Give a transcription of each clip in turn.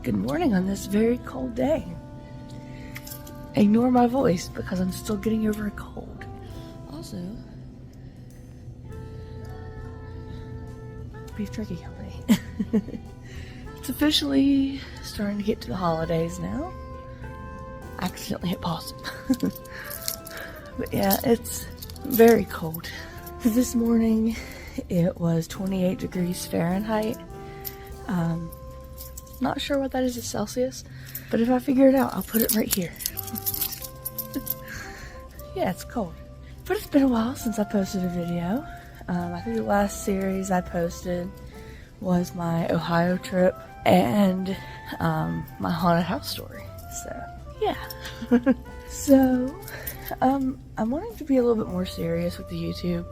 Good morning on this very cold day. Ignore my voice because I'm still getting over a cold. Also, Beef Jerky Company. It's officially starting to get to the holidays now. I accidentally hit pause. But yeah, it's very cold. This morning it was 28 degrees Fahrenheit. Not sure what that is in Celsius, but if I figure it out, I'll put it right here. Yeah, it's cold. But it's been a while since I posted a video. I think the last series I posted was my Ohio trip and my haunted house story. So, yeah. So, I'm wanting to be a little bit more serious with the YouTube.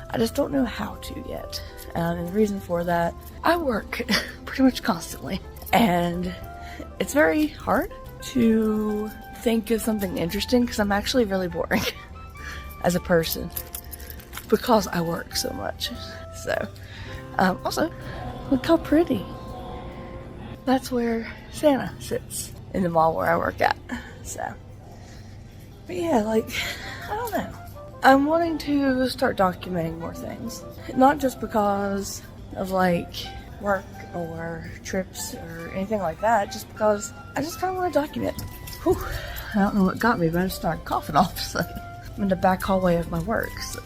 I just don't know how to yet. And the reason for that, I work pretty much constantly. And it's very hard to think of something interesting because I'm actually really boring as a person because I work so much. So, also, look how pretty. That's where Santa sits in the mall where I work at. So, but yeah, like, I don't know. I'm wanting to start documenting more things. Not just because of like work or trips or anything like that, just because I just kind of want to document. Whew. I don't know what got me, but I just started coughing off. So I'm in the back hallway of my work. So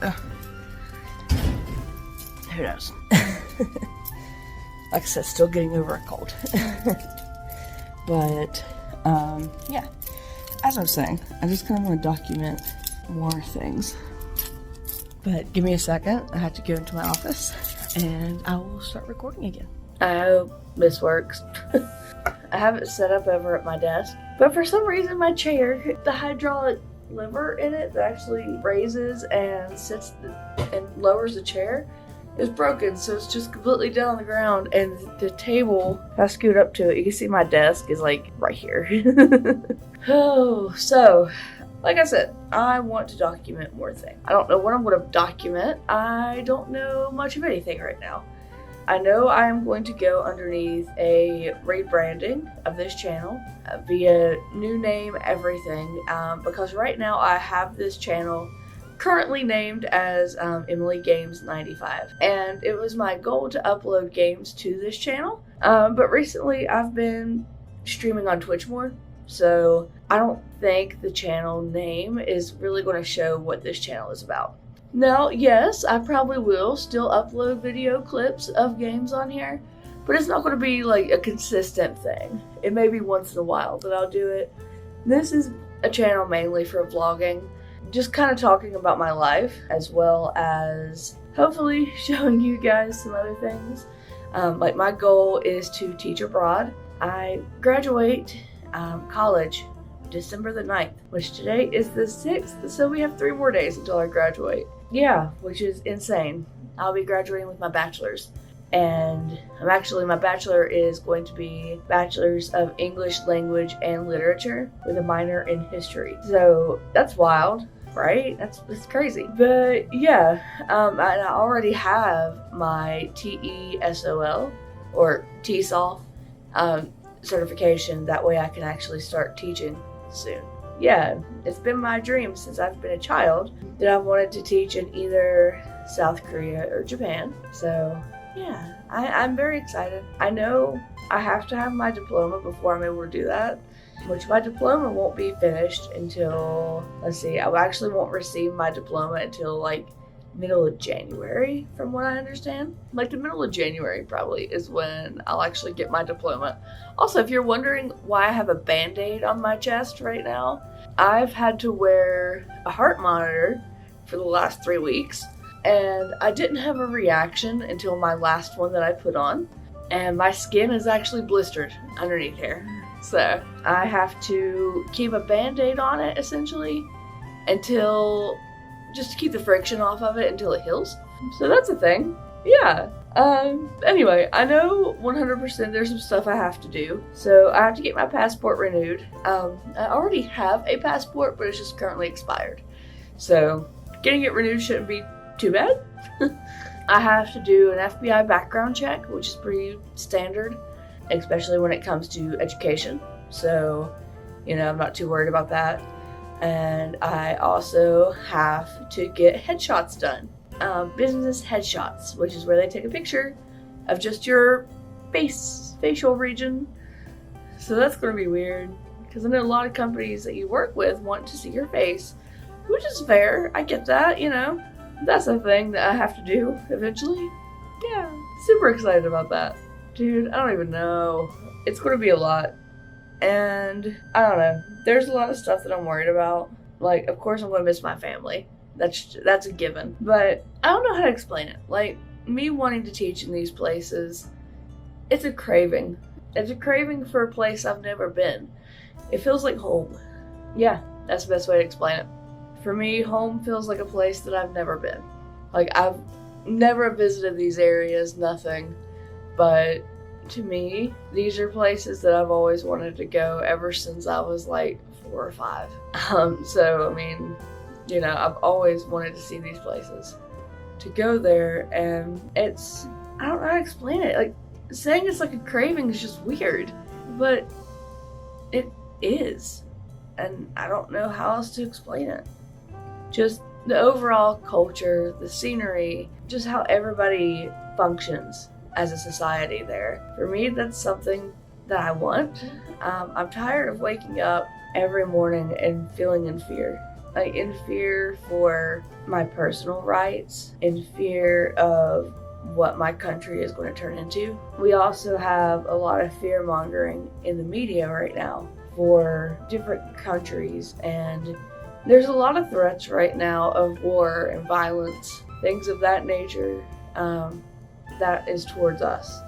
who knows? Like I said, still getting over a cold. But yeah, as I was saying, I just kind of want to document more things. But give me a second. I have to go into my office and I will start recording again. I hope this works. I have it set up over at my desk, but for some reason my chair, the hydraulic lever in it that actually raises and sits and lowers the chair, is broken, so it's just completely down on the ground, and the table, if I scoot up to it, you can see my desk is like right here. Oh, so like I said, I want to document more things. I don't know what I'm going to document. I don't know much of anything right now. I know I am going to go underneath a rebranding of this channel via new name, everything, because right now I have this channel currently named as Emily Games 95, and it was my goal to upload games to this channel, but recently I've been streaming on Twitch more, so I don't think the channel name is really going to show what this channel is about. Now, yes, I probably will still upload video clips of games on here, but it's not going to be like a consistent thing. It may be once in a while that I'll do it. This is a channel mainly for vlogging, just kind of talking about my life, as well as hopefully showing you guys some other things. Like my goal is to teach abroad. I graduate college December the 9th, which today is the 6th, so we have 3 more days until I graduate. Yeah, which is insane. I'll be graduating with my bachelor's, and my bachelor is going to be Bachelor's of English Language and Literature with a minor in history. So that's wild, right? That's crazy. But yeah, and I already have my TESOL or TESOL certification. That way I can actually start teaching soon. Yeah, it's been my dream since I've been a child that I wanted to teach in either South Korea or Japan. So yeah, I'm very excited. I know I have to have my diploma before I'm able to do that, which my diploma won't be finished until, let's see, I actually won't receive my diploma until like middle of January, from what I understand. Like the middle of January probably is when I'll actually get my diploma. Also, if you're wondering why I have a band-aid on my chest right now, I've had to wear a heart monitor for the last 3 weeks, and I didn't have a reaction until my last one that I put on, and my skin is actually blistered underneath here. So I have to keep a band-aid on it essentially until, just to keep the friction off of it until it heals. So that's a thing. Yeah. Anyway, I know 100% there's some stuff I have to do. So I have to get my passport renewed. I already have a passport, but it's just currently expired. So getting it renewed shouldn't be too bad. I have to do an FBI background check, which is pretty standard. especially when it comes to education. So, I'm not too worried about that. And I also have to get headshots done. Business headshots, which is where they take a picture of just your facial region. So that's going to be weird, because I know a lot of companies that you work with want to see your face, which is fair. I get that, That's a thing that I have to do eventually. Yeah, super excited about that. Dude, I don't even know. It's going to be a lot. And I don't know. There's a lot of stuff that I'm worried about. Like, of course I'm going to miss my family. That's a given. But I don't know how to explain it. Like, me wanting to teach in these places, it's a craving. It's a craving for a place I've never been. It feels like home. Yeah, that's the best way to explain it. For me, home feels like a place that I've never been. Like, I've never visited these areas, nothing. But to me, these are places that I've always wanted to go ever since I was like 4 or 5. So, I mean, I've always wanted to see these places. To go there, and I don't know how to explain it. Like, saying it's like a craving is just weird, but it is. And I don't know how else to explain it. Just the overall culture, the scenery, just how everybody functions as a society there. For me, that's something that I want. I'm tired of waking up every morning and feeling in fear. Like, in fear for my personal rights, in fear of what my country is going to turn into. We also have a lot of fear mongering in the media right now for different countries, and there's a lot of threats right now of war and violence, things of that nature, that is towards us.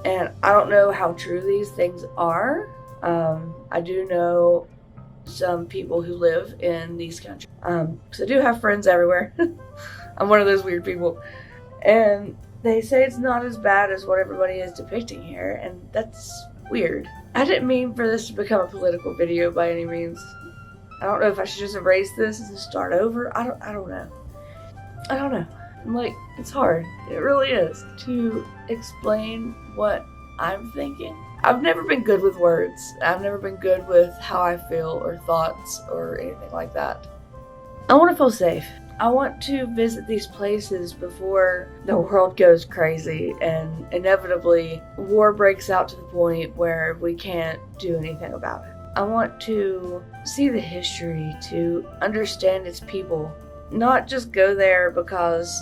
And I don't know how true these things are. I do know some people who live in these countries, because I do have friends everywhere. I'm one of those weird people, and they say it's not as bad as what everybody is depicting here, and that's weird. I didn't mean for this to become a political video by any means. I don't know if I should just erase this and start over. I don't know. Like, it's hard. It really is to explain what I'm thinking. I've never been good with words. I've never been good with how I feel or thoughts or anything like that. I want to feel safe. I want to visit these places before the world goes crazy and inevitably war breaks out to the point where we can't do anything about it. I want to see the history, to understand its people, not just go there because,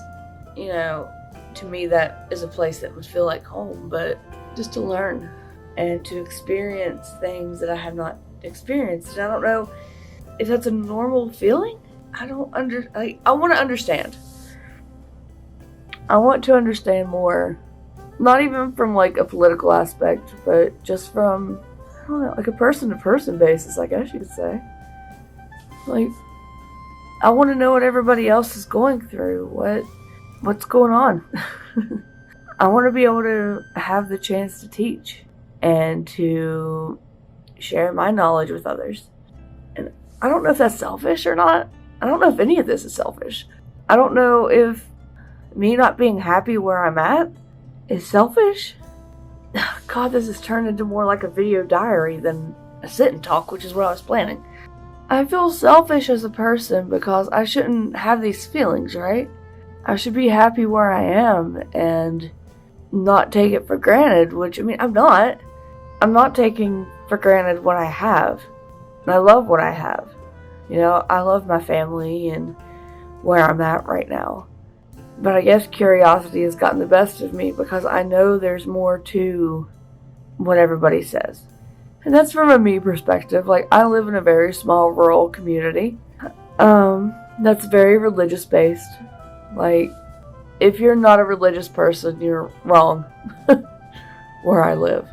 to me that is a place that would feel like home, but just to learn and to experience things that I have not experienced. And I don't know if that's a normal feeling. I want to understand. I want to understand more, not even from like a political aspect, but just from, I don't know, like a person-to-person basis, I guess you could say. Like, I want to know what everybody else is going through, what's going on. I want to be able to have the chance to teach and to share my knowledge with others. And I don't know if that's selfish or not. I don't know if any of this is selfish. I don't know if me not being happy where I'm at is selfish. God, this has turned into more like a video diary than a sit and talk, which is what I was planning. I feel selfish as a person because I shouldn't have these feelings, right? I should be happy where I am and not take it for granted, which, I mean, I'm not. I'm not taking for granted what I have. And I love what I have. I love my family and where I'm at right now. But I guess curiosity has gotten the best of me because I know there's more to what everybody says. And that's from a me perspective. Like, I live in a very small rural community. That's very religious based. Like, if you're not a religious person, you're wrong. Where I live.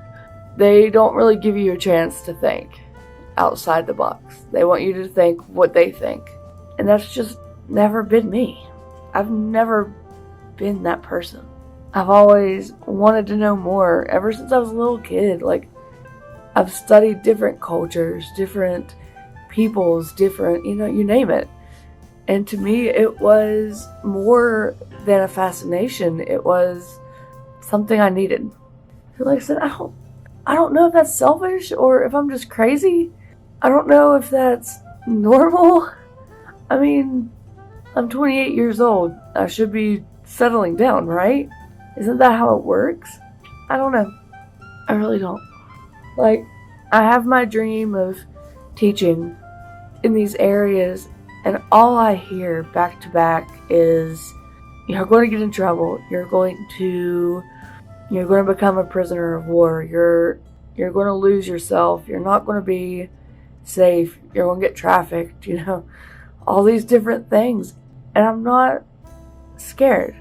They don't really give you a chance to think outside the box. They want you to think what they think. And that's just never been me. I've never been that person. I've always wanted to know more ever since I was a little kid. Like, I've studied different cultures, different peoples, different, you name it. And to me, it was more than a fascination. It was something I needed. Like I said, I don't know if that's selfish or if I'm just crazy. I don't know if that's normal. I mean, I'm 28 years old. I should be settling down, right? Isn't that how it works? I don't know. I really don't. Like, I have my dream of teaching in these areas, and all I hear back to back is, you're going to get in trouble. You're going to become a prisoner of war. You're going to lose yourself. You're not going to be safe. You're going to get trafficked, all these different things. And I'm not scared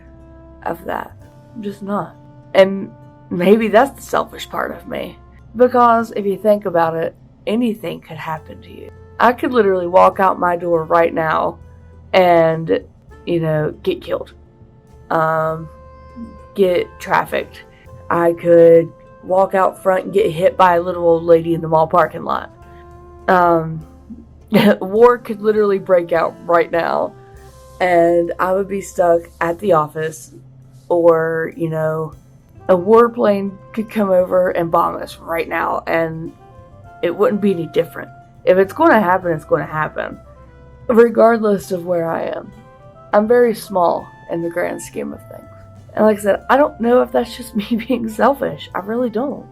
of that. I'm just not. And maybe that's the selfish part of me. Because if you think about it, anything could happen to you. I could literally walk out my door right now and, get killed. Get trafficked. I could walk out front and get hit by a little old lady in the mall parking lot. War could literally break out right now, and I would be stuck at the office, or, a warplane could come over and bomb us right now, and it wouldn't be any different. If it's going to happen, it's going to happen, regardless of where I am. I'm very small in the grand scheme of things. And like I said, I don't know if that's just me being selfish. I really don't.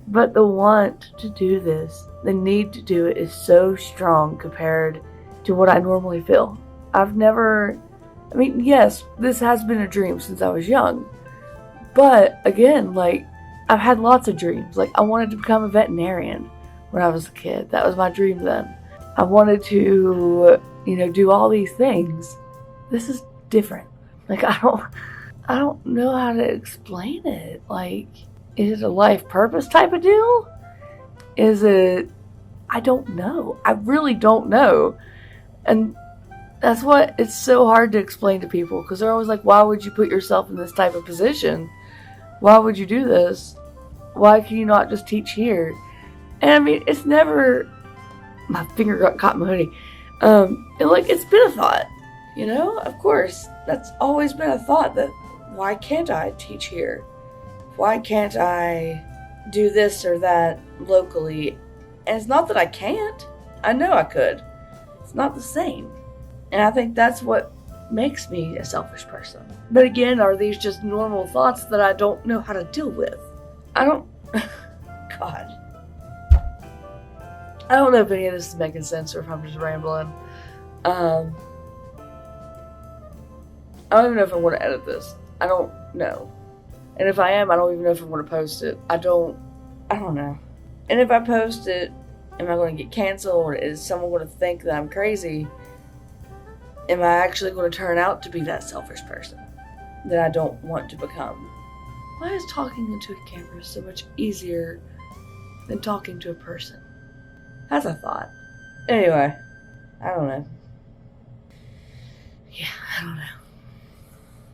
But the want to do this, the need to do it, is so strong compared to what I normally feel. Yes, this has been a dream since I was young. But again, I've had lots of dreams. I wanted to become a veterinarian when I was a kid. That was my dream then. I wanted to, do all these things. This is different. I don't know how to explain it. Is it a life purpose type of deal? Is it... I don't know. I really don't know. And that's what it's so hard to explain to people, because they're always like, why would you put yourself in this type of position? Why would you do this? Why can you not just teach here? And it's never... My finger got caught in my hoodie. It's been a thought. Of course. That's always been a thought, that why can't I teach here? Why can't I do this or that locally? And it's not that I can't. I know I could. It's not the same. And I think that's what makes me a selfish person. But again, are these just normal thoughts that I don't know how to deal with? God. I don't know if any of this is making sense or if I'm just rambling. I don't even know if I want to edit this. I don't know. And if I am, I don't even know if I want to post it. I don't know. And if I post it, am I going to get canceled? Is someone going to think that I'm crazy? Am I actually going to turn out to be that selfish person that I don't want to become? Why is talking into a camera so much easier than talking to a person? That's a thought. Anyway, I don't know. Yeah, I don't know.